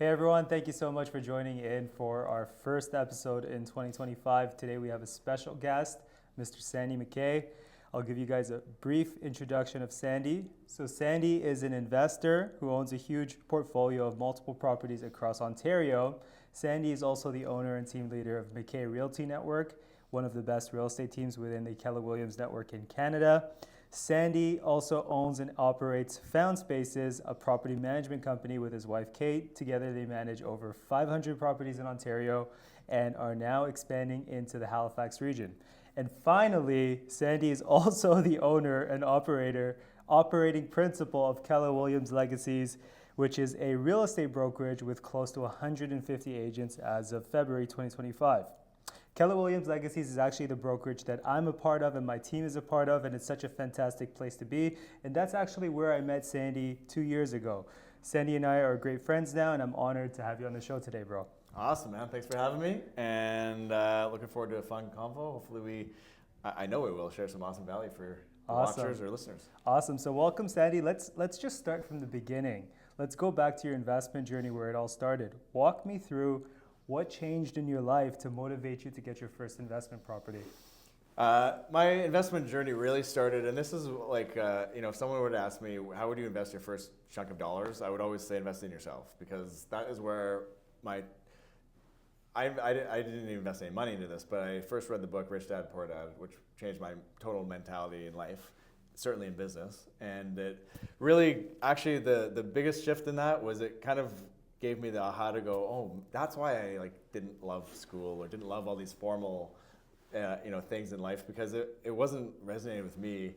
Hey everyone, thank you so much for joining in for our first episode in 2025. Today we have a special guest, Mr. Sandy Mackay. I'll give you guys a brief introduction of Sandy. So Sandy is an investor who owns a huge portfolio of multiple properties across Ontario. Sandy is also the owner and team leader of Mackay Realty Network, one of the best real estate teams within the Keller Williams Network in Canada. Sandy also owns and operates FoundSpaces, a property management company with his wife Kate. Together they manage over 500 properties in Ontario and are now expanding into the Halifax region. And finally, Sandy is also the owner and operating principal of Keller Williams Legacies, which is a real estate brokerage with close to 150 agents as of February 2025. Keller Williams Legacies is actually the brokerage that I'm a part of and my team is a part of, and it's such a fantastic place to be. And that's actually where I met Sandy 2 years ago. Sandy and I are great friends now, and I'm honored to have you on the show today, bro. Awesome, man. Thanks for having me, and looking forward to a fun convo. Hopefully I know we will share some awesome value for watchers or listeners. Awesome. So welcome, Sandy. Let's just start from the beginning. Let's go back to your investment journey where it all started. Walk me through what changed in your life to motivate you to get your first investment property? My investment journey really started, and this is like, if someone were to ask me, how would you invest your first chunk of dollars? I would always say invest in yourself, because that is where I didn't even invest any money into this, but I first read the book Rich Dad, Poor Dad, which changed my total mentality in life, certainly in business. And it really, actually the biggest shift in that was it kind of gave me the aha to go, oh, that's why I didn't love school or didn't love all these formal things in life, because it wasn't resonating with me.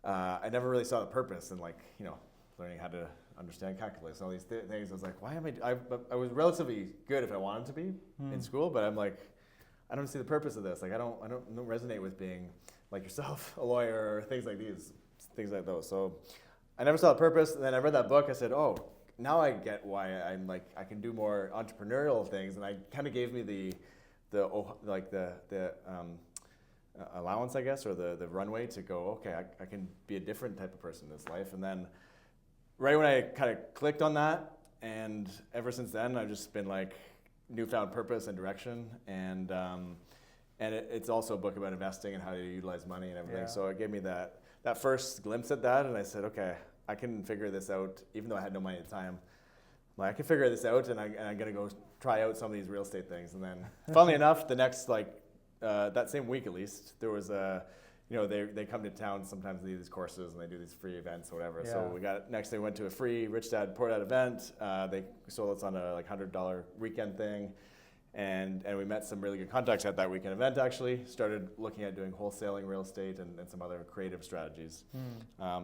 I never really saw the purpose in learning how to understand calculus and all these things. I was like, why am I was relatively good if I wanted to be in school, but I'm like, I don't see the purpose of this. Like I don't resonate with being like yourself, a lawyer, or things like those. So I never saw the purpose. And then I read that book. I said, oh, now I get why I can do more entrepreneurial things, and I kind of gave me the allowance, I guess, or the runway to go, okay, I can be a different type of person in this life. And then right when I kind of clicked on that, and ever since then I've just been like newfound purpose and direction, and it's also a book about investing and how to utilize money and everything. Yeah. So it gave me that first glimpse at that, and I said, okay, I can figure this out, even though I had no money at the time. I can figure this out, and I'm gonna go try out some of these real estate things. And then, funnily enough, the next that same week at least, there was they come to town sometimes. They do these courses and they do these free events or whatever. Yeah. So we went to a free Rich Dad Poor Dad event. They sold us on a $100 weekend thing. And we met some really good contacts at that weekend event, actually. Started looking at doing wholesaling real estate and some other creative strategies.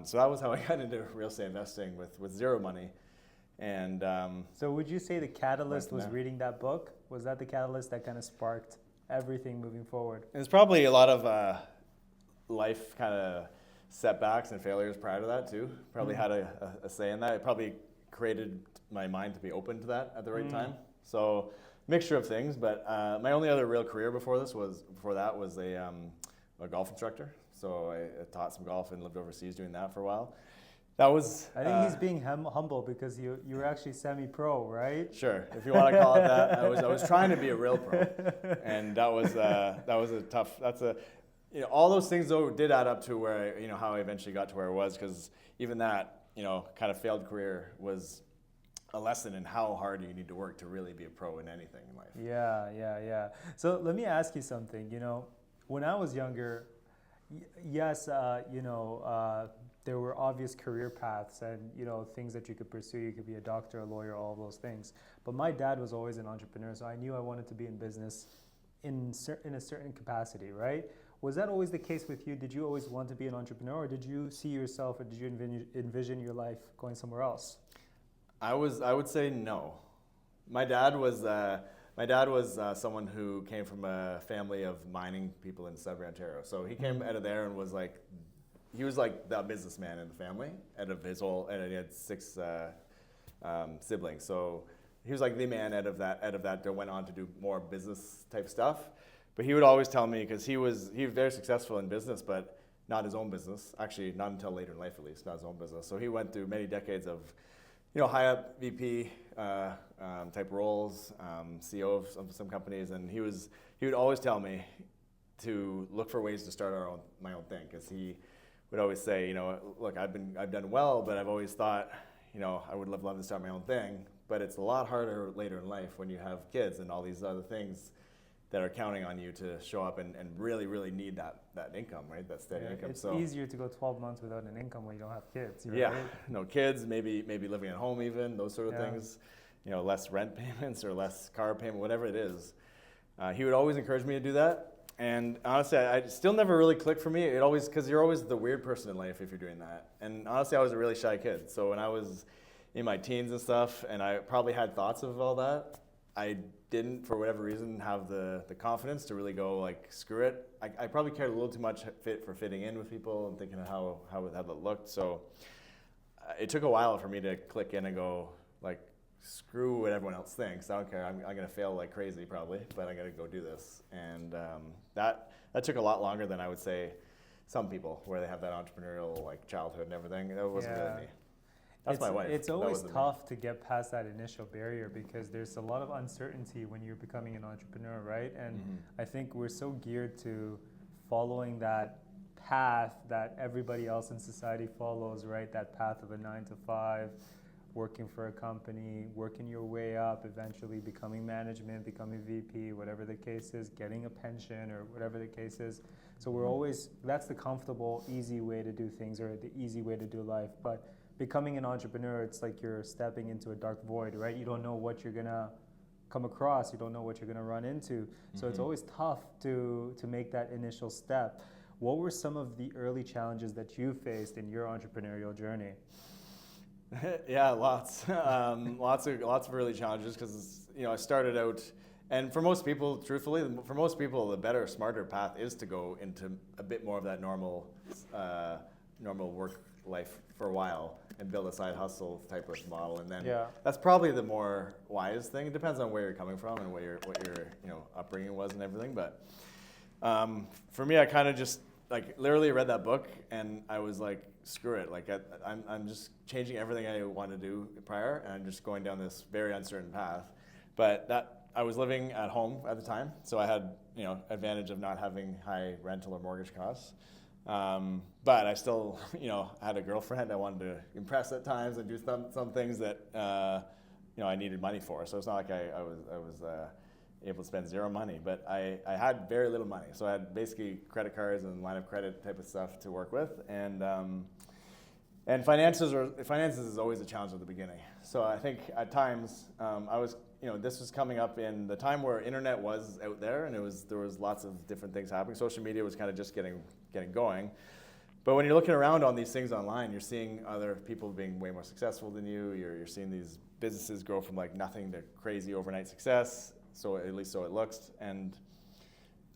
So that was how I got into real estate investing with zero money. And so would you say the catalyst was reading that book? Was that the catalyst that kind of sparked everything moving forward? There's probably a lot of life kind of setbacks and failures prior to that too. Probably had a say in that. It probably created my mind to be open to that at the right time. So mixture of things, but my only other real career before that was a golf instructor. So I taught some golf and lived overseas doing that for a while. That was. I think he's being humble because you were actually semi-pro, right? Sure, if you want to call it that. I was trying to be a real pro, and that was a tough. All those things though did add up to where how I eventually got to where I was, because even that kind of failed career was a lesson in how hard you need to work to really be a pro in anything in life. Yeah. So let me ask you something. When I was younger, yes, there were obvious career paths and things that you could pursue. You could be a doctor, a lawyer, all of those things. But my dad was always an entrepreneur, so I knew I wanted to be in business in a certain capacity, right? Was that always the case with you? Did you always want to be an entrepreneur, or did you see yourself, or did you envision your life going somewhere else? I would say no. My dad was someone who came from a family of mining people in Sudbury, Ontario. So he came out of there and was like the businessman in the family out of his whole, and he had 6 siblings. So he was like the man out of that that went on to do more business type stuff. But he would always tell me, because he was very successful in business, but not his own business. Actually, not until later in life, at least, not his own business. So he went through many decades of high up VP type roles, CEO of some companies, and he would always tell me to look for ways to start my own thing, because he would always say, look, I've done well, but I've always thought, I would love to start my own thing, but it's a lot harder later in life when you have kids and all these other things that are counting on you to show up and really, really need that income, right? That steady income. It's easier to go 12 months without an income when you don't have kids. Yeah, right? no kids, maybe living at home even, those sort of things. Less rent payments or less car payment, whatever it is. He would always encourage me to do that. And honestly, I still never really clicked for me. Because you're always the weird person in life if you're doing that. And honestly, I was a really shy kid. So when I was in my teens and stuff, and I probably had thoughts of all that, I didn't, for whatever reason, have the confidence to really go like, screw it. I probably cared a little too much for fitting in with people and thinking of how that looked. So it took a while for me to click in and go like, screw what everyone else thinks. I don't care. I'm going to fail like crazy probably, but I'm going to go do this. And that took a lot longer than I would say some people, where they have that entrepreneurial like childhood and everything. That wasn't really me. That's my wife. It's always tough to get past that initial barrier, because there's a lot of uncertainty when you're becoming an entrepreneur, right? And I think we're so geared to following that path that everybody else in society follows, right? That path of a 9 to 5, working for a company, working your way up, eventually becoming management, becoming VP, whatever the case is, getting a pension or whatever the case is. So we're always, that's the comfortable, easy way to do things, or the easy way to do life. But becoming an entrepreneur, it's like you're stepping into a dark void, right? You don't know what you're gonna come across. You don't know what you're gonna run into. So it's always tough to make that initial step. What were some of the early challenges that you faced in your entrepreneurial journey? Yeah, lots of early challenges, because I started out, and for most people, truthfully, the better, smarter path is to go into a bit more of that normal work life for a while and build a side hustle type of model, and then that's probably the more wise thing. It depends on where you're coming from and what your upbringing was and everything. But for me, I kind of just like literally read that book, and I was like, screw it. Like I'm just changing everything I wanted to do prior, and I'm just going down this very uncertain path. But that I was living at home at the time, so I had advantage of not having high rental or mortgage costs. But I still had a girlfriend I wanted to impress at times and do some things that I needed money for. So it's not like I was able to spend zero money, but I had very little money. So I had basically credit cards and line of credit type of stuff to work with, and finances is always a challenge at the beginning. So I think at times I was, this was coming up in the time where internet was out there, and there was lots of different things happening. Social media was kind of just getting going. But when you're looking around on these things online, you're seeing other people being way more successful than you. You're seeing these businesses grow from like nothing to crazy overnight success. So at least so it looks. And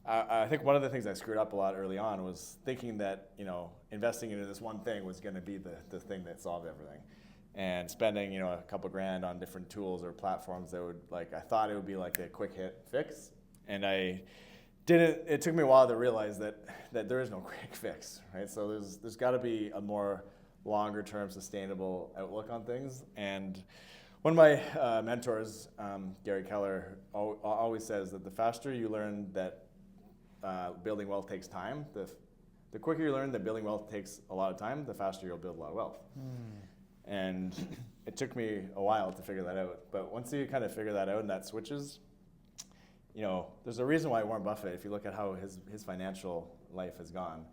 I think one of the things I screwed up a lot early on was thinking that investing into this one thing was going to be the thing that solved everything, and spending a couple grand on different tools or platforms that would I thought it would be like a quick hit fix, and I didn't. It took me a while to realize that there is no quick fix, right? So there's got to be a more longer term sustainable outlook on things. And one of my mentors, Gary Keller, always says that the faster you learn that building wealth takes time, the quicker you learn that building wealth takes a lot of time, the faster you'll build a lot of wealth. And it took me a while to figure that out. But once you kind of figure that out and that switches, there's a reason why Warren Buffett, if you look at how his financial life has gone,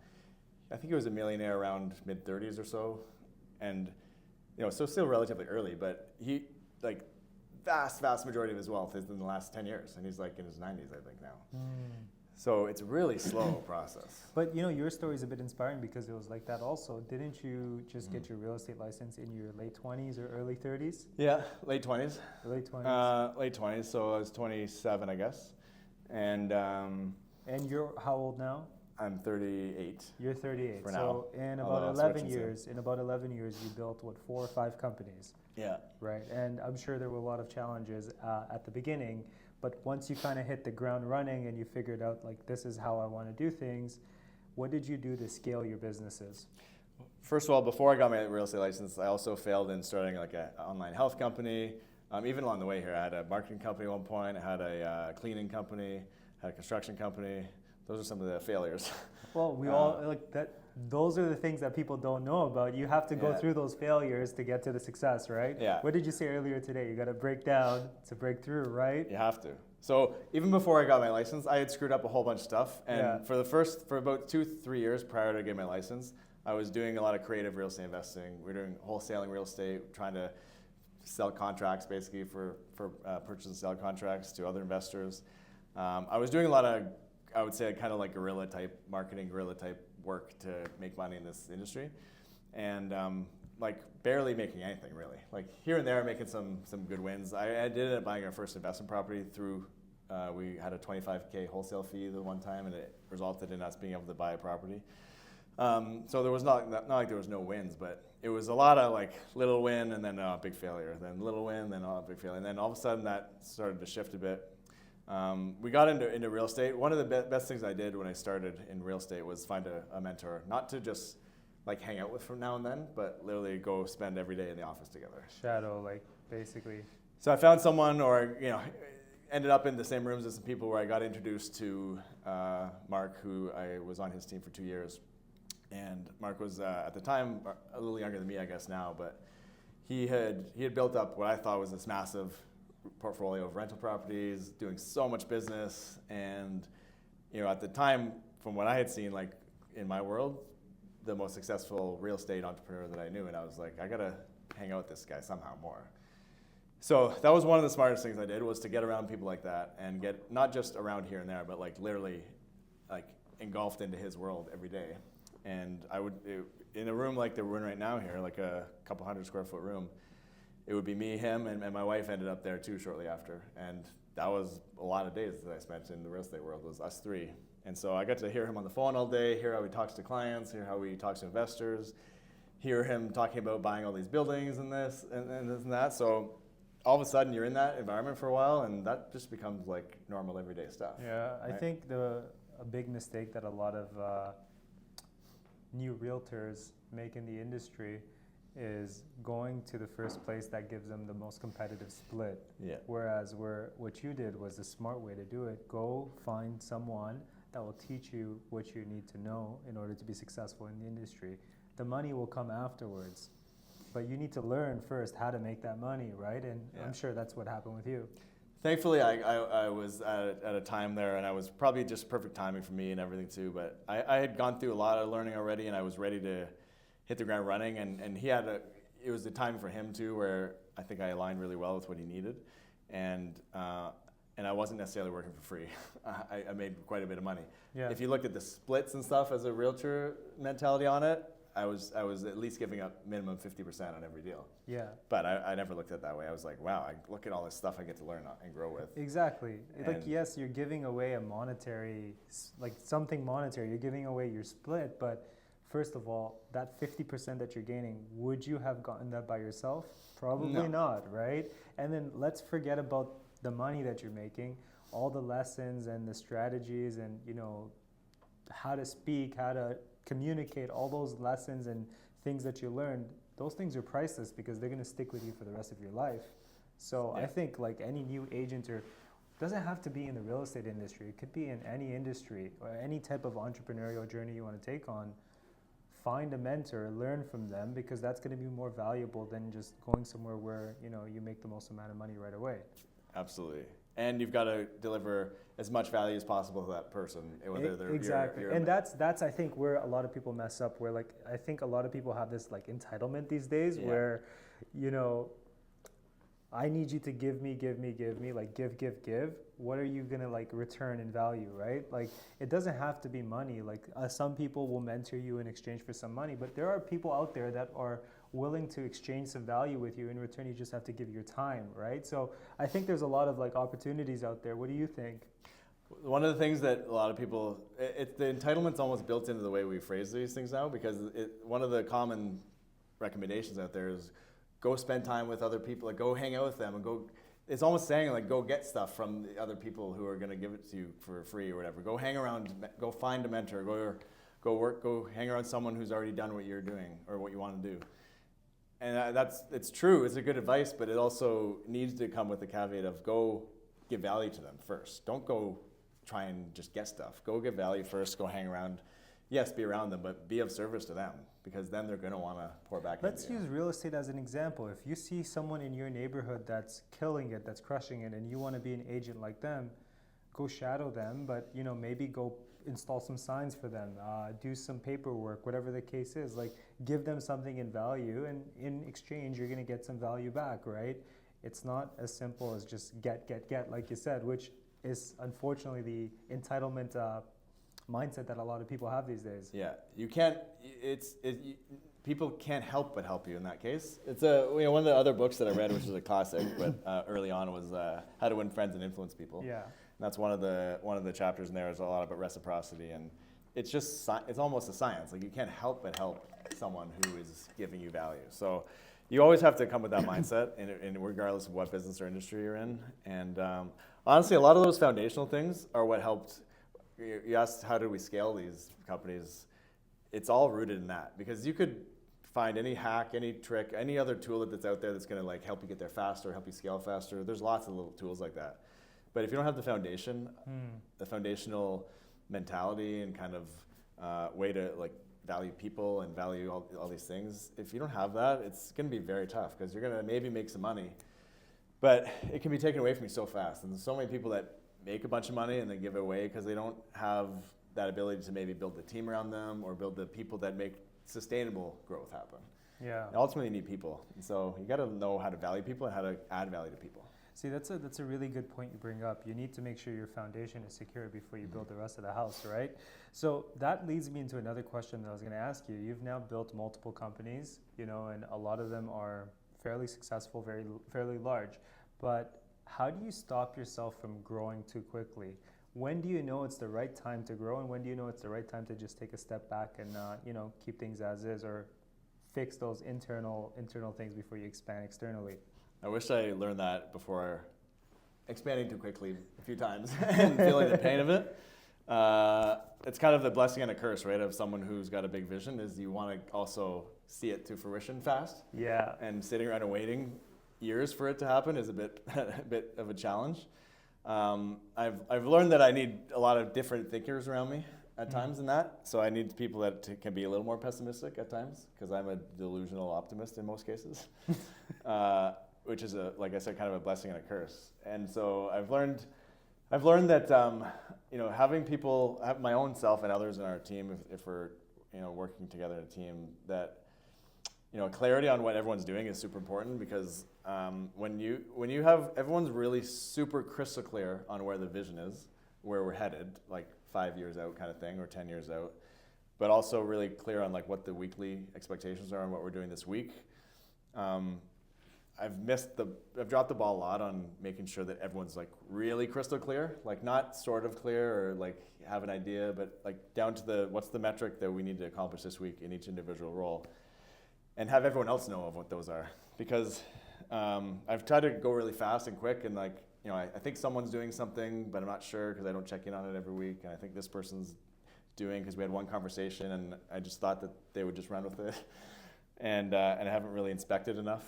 I think he was a millionaire around mid-30s or so. And, so still relatively early, but he, vast majority of his wealth is in the last 10 years. And he's in his 90s, I think, now. So it's a really slow process. But your story is a bit inspiring, because it was like that also. Didn't you just get your real estate license in your late 20s or early 30s? Yeah, late 20s. Late 20s. Late 20s, so I was 27, I guess. And you're how old now? I'm 38. You're 38. For so now. In about 11 years, you built 4 or 5 companies. Yeah. Right. And I'm sure there were a lot of challenges at the beginning. But once you kind of hit the ground running and you figured out this is how I want to do things, what did you do to scale your businesses? First of all, before I got my real estate license, I also failed in starting like an online health company. Even along the way here, I had a marketing company at one point, I had a cleaning company, had a construction company. Those are some of the failures. Well, we all like that. Those are the things that people don't know about. You have to go through those failures to get to the success, right? Yeah. What did you say earlier today? You got to break down to break through, right? You have to. So even before I got my license, I had screwed up a whole bunch of stuff. And for about 2-3 years prior to getting my license, I was doing a lot of creative real estate investing. We were doing wholesaling real estate, trying to sell contracts basically for purchase and sell contracts to other investors. I was doing a lot of, I would say, kind of like guerrilla type marketing, guerrilla type work to make money in this industry. And like barely making anything really. Like here and there making some good wins. I did end up buying our first investment property through, we had a $25K wholesale fee the one time, and it resulted in us being able to buy a property. So there was not like there was no wins, but it was a lot of like little win and then a big failure, then little win, then a big failure, and then all of a sudden that started to shift a bit. We got into real estate. One of the best things I did when I started in real estate was find a mentor, not to just like hang out with from now and then, but literally go spend every day in the office together. Shadow, like basically. So I found someone, or ended up in the same rooms as some people where I got introduced to Mark, who I was on his team for 2 years. And Mark was at the time a little younger than me, I guess now, but he had built up what I thought was this massive portfolio of rental properties, doing so much business, and at the time, from what I had seen, like in my world, the most successful real estate entrepreneur that I knew, and I was like, I gotta hang out with this guy somehow more. So that was one of the smartest things I did, was to get around people like that and get not just around here and there, but like literally like engulfed into his world every day. And in a room like the we're in right now here, like a couple 100 square foot room, it would be me, him, and my wife ended up there too shortly after. And that was a lot of days that I spent in the real estate world, was us three. And so I got to hear him on the phone all day, hear how he talks to clients, hear how he talks to investors, hear him talking about buying all these buildings and this and this and that. So all of a sudden you're in that environment for a while, and that just becomes like normal everyday stuff. Yeah, right? I think a big mistake that a lot of new realtors make in the industry is going to the first place that gives them the most competitive split. Yeah. Whereas what you did was the smart way to do it. Go find someone that will teach you what you need to know in order to be successful in the industry. The money will come afterwards, but you need to learn first how to make that money, right? And I'm sure that's what happened with you. Thankfully, I was at a time there, and I was probably just perfect timing for me and everything too, but I had gone through a lot of learning already, and I was ready to hit the ground running, and it was the time for him too, where I think I aligned really well with what he needed, and I wasn't necessarily working for free. I made quite a bit of money. Yeah. If you looked at the splits and stuff as a realtor mentality on it, I was at least giving up minimum 50% on every deal. Yeah. But I never looked at it that way. I was like, wow, look at all this stuff I get to learn and grow with. Exactly. Like, yes, you're giving away something monetary. You're giving away your split, but first of all, that 50% that you're gaining, would you have gotten that by yourself? Probably not, right? And then let's forget about the money that you're making, all the lessons and the strategies and, how to speak, how to communicate, all those lessons and things that you learned, those things are priceless because they're going to stick with you for the rest of your life. So I think like any new agent, or doesn't have to be in the real estate industry, it could be in any industry or any type of entrepreneurial journey you want to take on. Find a mentor, learn from them, because that's going to be more valuable than just going somewhere where you make the most amount of money right away. Absolutely. And you've got to deliver as much value as possible to that person, whether they're exactly. And that's I think where a lot of people mess up. Where like I think a lot of people have this like entitlement these days, where I need you to give me, like give. What are you gonna like return in value, right? Like it doesn't have to be money. Like some people will mentor you in exchange for some money, but there are people out there that are willing to exchange some value with you. In return, you just have to give your time, right? So I think there's a lot of like opportunities out there. What do you think? One of the things that a lot of people, the entitlement's almost built into the way we phrase these things now, because one of the common recommendations out there is go spend time with other people, like go hang out with them, and go. It's almost saying like go get stuff from the other people who are going to give it to you for free or whatever. Go hang around, go find a mentor, go hang around someone who's already done what you're doing or what you want to do. And it's true, it's a good advice, but it also needs to come with the caveat of go give value to them first. Don't go try and just get stuff. Go give value first, go hang around. Yes, be around them, but be of service to them, because then they're going to want to pour back into you. Let's use real estate as an example. If you see someone in your neighborhood that's killing it, that's crushing it, and you want to be an agent like them, go shadow them, but maybe go install some signs for them, do some paperwork, whatever the case is. Like, give them something in value, and in exchange, you're going to get some value back, right? It's not as simple as just get, like you said, which is unfortunately the entitlement mindset that a lot of people have these days. Yeah, you can't. People can't help but help you in that case. It's one of the other books that I read, which is a classic, but early on was How to Win Friends and Influence People. Yeah. And that's one of the chapters in there is a lot about reciprocity, and it's just it's almost a science. Like, you can't help but help someone who is giving you value. So you always have to come with that mindset, and regardless of what business or industry you're in. And honestly, a lot of those foundational things are what helped. You asked how do we scale these companies. It's all rooted in that, because you could find any hack, any trick, any other tool that's out there that's going to like help you get there faster, help you scale faster. There's lots of little tools like that. But if you don't have the foundation, the foundational mentality and kind of way to like value people and value all these things, if you don't have that, it's going to be very tough, because you're going to maybe make some money, but it can be taken away from you so fast. And there's so many people that make a bunch of money and then give it away because they don't have that ability to maybe build the team around them or build the people that make sustainable growth happen. Yeah. And ultimately, you need people. And so you got to know how to value people and how to add value to people. See, that's a really good point you bring up. You need to make sure your foundation is secure before you build the rest of the house, right? So that leads me into another question that I was going to ask you. You've now built multiple companies, and a lot of them are fairly successful, fairly large. But how do you stop yourself from growing too quickly? When do you know it's the right time to grow, and when do you know it's the right time to just take a step back and keep things as is, or fix those internal things before you expand externally? I wish I learned that before expanding too quickly a few times and feeling the pain of it. It's kind of the blessing and a curse, right, of someone who's got a big vision, is you want to also see it to fruition fast. Yeah. And sitting around and waiting years for it to happen is a bit of a challenge. I've learned that I need a lot of different thinkers around me at times in that. So I need people that can be a little more pessimistic at times, because I'm a delusional optimist in most cases. Which is like I said, kind of a blessing and a curse. And so I've learned that having people, have my own self and others in our team, if we're working together in a team, that clarity on what everyone's doing is super important, because when you have everyone's really super crystal clear on where the vision is, where we're headed, like 5 years out kind of thing, or 10 years out, but also really clear on like what the weekly expectations are and what we're doing this week. I've dropped the ball a lot on making sure that everyone's like really crystal clear, like not sort of clear or like have an idea, but like down to what's the metric that we need to accomplish this week in each individual role, and have everyone else know of what those are. Because I've tried to go really fast and quick, and like, I think someone's doing something, but I'm not sure because I don't check in on it every week. And I think this person's doing, because we had one conversation and I just thought that they would just run with it. And I haven't really inspected enough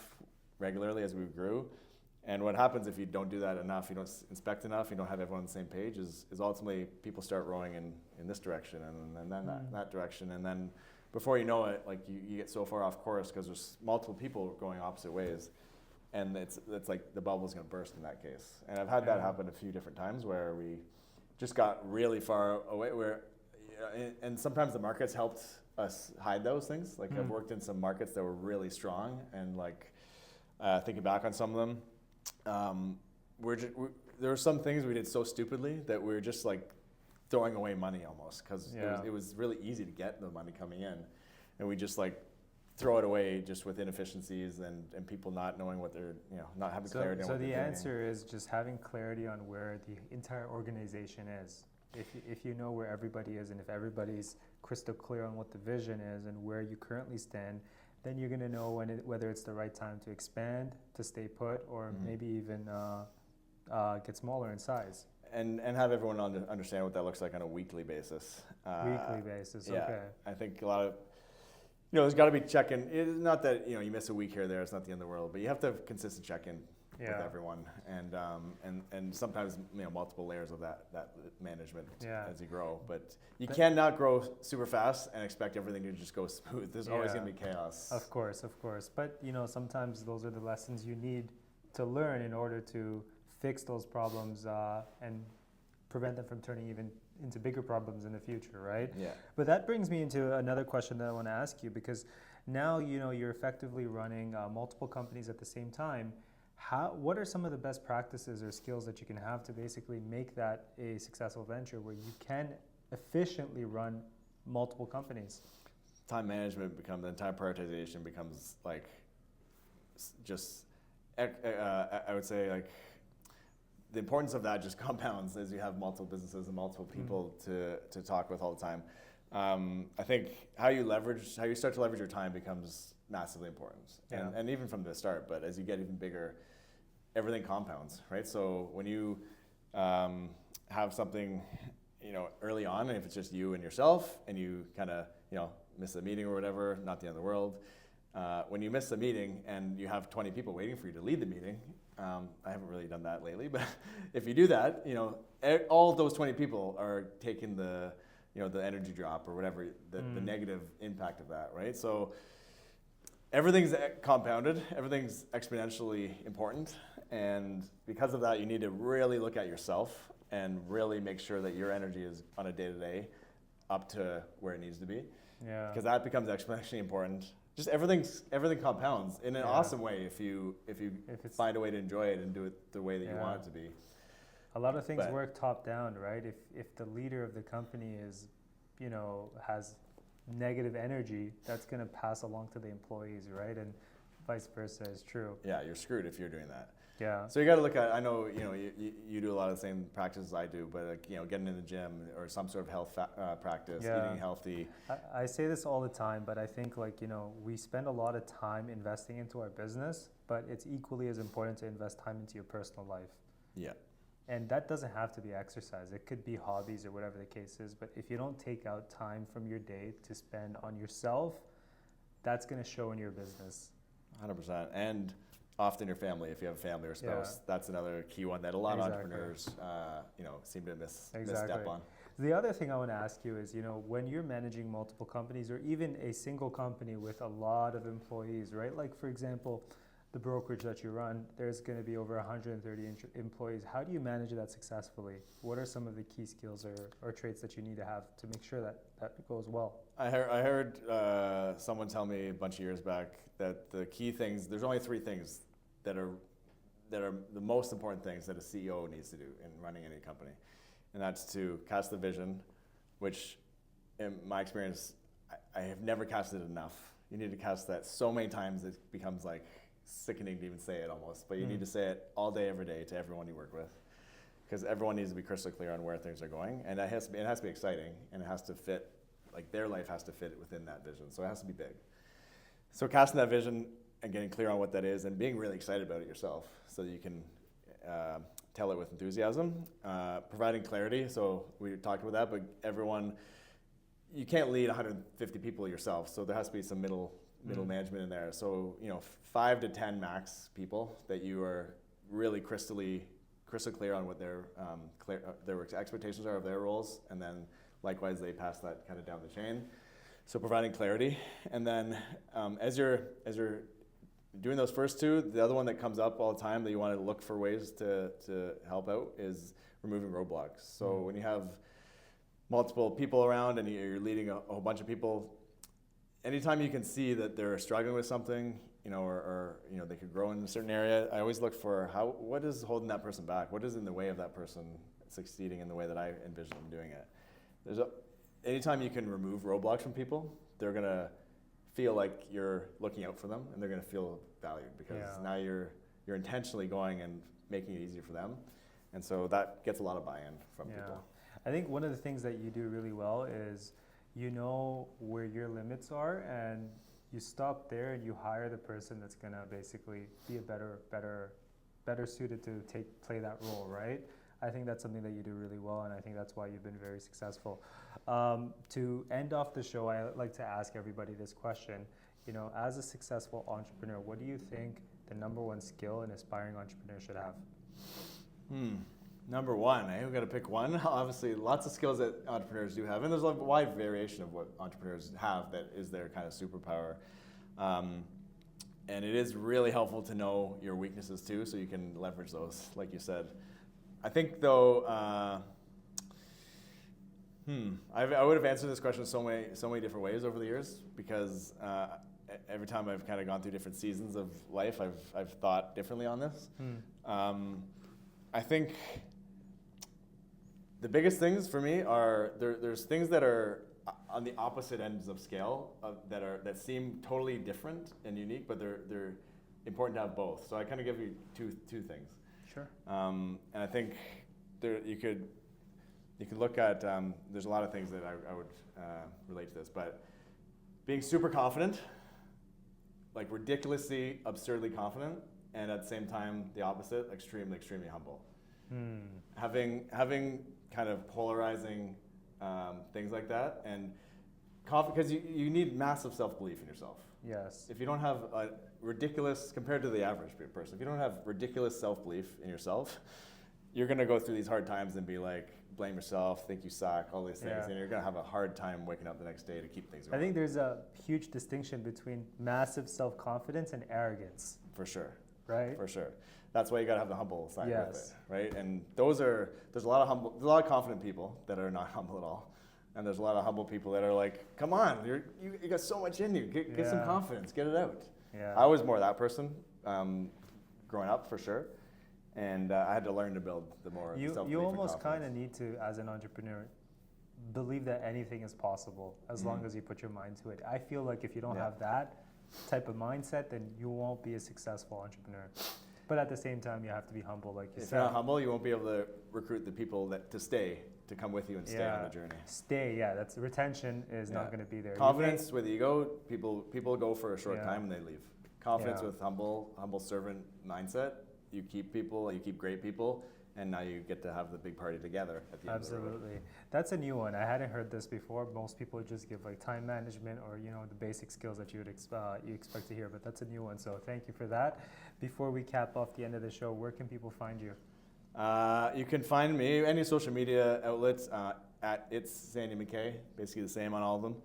regularly as we grew. And what happens if you don't do that enough, you don't inspect enough, you don't have everyone on the same page, is ultimately people start rowing in this direction and then that direction. And then before you know it, like you get so far off course because there's multiple people going opposite ways. And it's like the bubble's going to burst in that case. And I've had that happen a few different times where we just got really far away, and sometimes the markets helped us hide those things. Like I've worked in some markets that were really strong, and like thinking back on some of them, there were some things we did so stupidly that we were just like throwing away money almost, because it was really easy to get the money coming in, and we just like throw it away just with inefficiencies and people not knowing what they're, not having clarity on what they're doing. So the answer is just having clarity on where the entire organization is. If you know where everybody is, and if everybody's crystal clear on what the vision is and where you currently stand, then you're going to know whether it's the right time to expand, to stay put, or maybe even get smaller in size. and have everyone understand what that looks like on a weekly basis. Weekly basis, Yeah, okay. I think a lot of, there's got to be check-in. It's not that, you miss a week here or there, it's not the end of the world, but you have to have consistent check-in with everyone, and sometimes, multiple layers of that management as you grow. But you cannot grow super fast and expect everything to just go smooth. There's always going to be chaos. Of course. But, sometimes those are the lessons you need to learn in order to fix those problems and prevent them from turning even into bigger problems in the future, right? Yeah. But that brings me into another question that I want to ask you, because now you're effectively running multiple companies at the same time. What are some of the best practices or skills that you can have to basically make that a successful venture where you can efficiently run multiple companies? Time management the entire prioritization becomes like just, I would say, like, the importance of that just compounds as you have multiple businesses and multiple people to talk with all the time. I think how you start to leverage your time becomes massively important, and even from the start. But as you get even bigger, everything compounds, right? So when you have something, early on, and if it's just you and yourself, and you kind of, miss a meeting or whatever, not the end of the world. When you miss a meeting and you have 20 people waiting for you to lead the meeting, I haven't really done that lately, but if you do that, all those 20 people are taking the energy drop or whatever, the negative impact of that, right? So everything's compounded, everything's exponentially important, and because of that, you need to really look at yourself and really make sure that your energy is on a day-to-day up to where it needs to be. Yeah. Because that becomes exponentially important. Just everything compounds in an awesome way if you find a way to enjoy it and do it the way that you want it to be. A lot of things work top down, right? If the leader of the company is, has negative energy, that's going to pass along to the employees, right? And vice versa is true. Yeah, you're screwed if you're doing that. Yeah. So you got to look at, I know, you do a lot of the same practices I do, but like, getting in the gym or some sort of health practice, eating healthy. I say this all the time, but I think we spend a lot of time investing into our business, but it's equally as important to invest time into your personal life. Yeah. And that doesn't have to be exercise. It could be hobbies or whatever the case is, but if you don't take out time from your day to spend on yourself, that's going to show in your business. 100%. And often your family, if you have a family or spouse, that's another key one that a lot of entrepreneurs, seem to misstep on. The other thing I want to ask you is, when you're managing multiple companies or even a single company with a lot of employees, right? Like, for example, the brokerage that you run, there's going to be over 130 employees. How do you manage that successfully? What are some of the key skills or traits that you need to have to make sure that goes well? I heard someone tell me a bunch of years back that the key things, there's only 3 things that are the most important things that a CEO needs to do in running any company. And that's to cast the vision, which in my experience, I have never casted it enough. You need to cast that so many times it becomes like sickening to even say it almost, but you need to say it all day, every day to everyone you work with, because everyone needs to be crystal clear on where things are going, and it has to be exciting, and it has to fit, like their life has to fit within that vision, so it has to be big. So casting that vision and getting clear on what that is and being really excited about it yourself so that you can tell it with enthusiasm, providing clarity, so we talked about that, but you can't lead 150 people yourself, so there has to be some middle management in there. So 5 to 10 max people that you are really crystal clear on what their expectations are of their roles, and then likewise they pass that kind of down the chain. So providing clarity, and then as you're doing those first 2, the other one that comes up all the time that you want to look for ways to help out is removing roadblocks. So when you have multiple people around and you're leading a whole bunch of people, anytime you can see that they're struggling with something, or they could grow in a certain area, I always look for what is holding that person back? What is in the way of that person succeeding in the way that I envision them doing it? Anytime you can remove roadblocks from people, they're gonna feel like you're looking out for them, and they're gonna feel valued because now you're intentionally going and making it easier for them, and so that gets a lot of buy-in from people. I think one of the things that you do really well is you know where your limits are, and you stop there and you hire the person that's gonna basically be a better suited to play that role, right? I think that's something that you do really well, and I think that's why you've been very successful. To end off the show, I like to ask everybody this question. You know, as a successful entrepreneur, what do you think the number one skill an aspiring entrepreneur should have? Number one, we've got to pick one. Obviously, lots of skills that entrepreneurs do have, and there's a wide variation of what entrepreneurs have that is their kind of superpower. And it is really helpful to know your weaknesses too, so you can leverage those, like you said. I think though, I would have answered this question so many different ways over the years, because every time I've kind of gone through different seasons of life, I've thought differently on this. I think the biggest things for me are there's things that are on the opposite ends of scale that seem totally different and unique, but they're important to have both. So I kind of give you two things. Sure. And I think you could look at there's a lot of things that I would relate to this, but being super confident, like ridiculously, absurdly confident, and at the same time the opposite, extremely humble. Having kind of polarizing things like that, and because you need massive self-belief in yourself. Yes. If you don't have a ridiculous, compared to the average person, if you don't have ridiculous self-belief in yourself, you're going to go through these hard times and be like, blame yourself, think you suck, all these things, and you're going to have a hard time waking up the next day to keep things going. I think there's a huge distinction between massive self-confidence and arrogance. For sure. Right? For sure. That's why you got to have the humble side with it, right? And there's a lot of confident people that are not humble at all. And there's a lot of humble people that are like, come on, you got so much in you. Get some confidence, get it out. Yeah. I was more that person growing up, for sure. And I had to learn to build the more self-belief. You almost and kind of need to, as an entrepreneur, believe that anything is possible as long as you put your mind to it. I feel like if you don't have that type of mindset, then you won't be a successful entrepreneur. But at the same time, you have to be humble, like you said. If you're not humble, you won't be able to recruit the people to come with you and stay on the journey. That's retention is not going to be there. Confidence with ego, people go for a short time and they leave. Confidence with humble servant mindset, you keep people, you keep great people, and now you get to have the big party together at the end of the road. Absolutely. That's a new one. I hadn't heard this before. Most people just give like time management or the basic skills that you expect to hear, but that's a new one. So thank you for that. Before we cap off the end of the show, where can people find you? You can find me any social media outlets at It's Sandy Mackay, basically the same on all of them.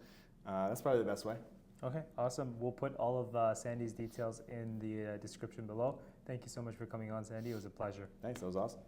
That's probably the best way. Okay, awesome. We'll put all of Sandy's details in the description below. Thank you so much for coming on, Sandy. It was a pleasure. Thanks, that was awesome.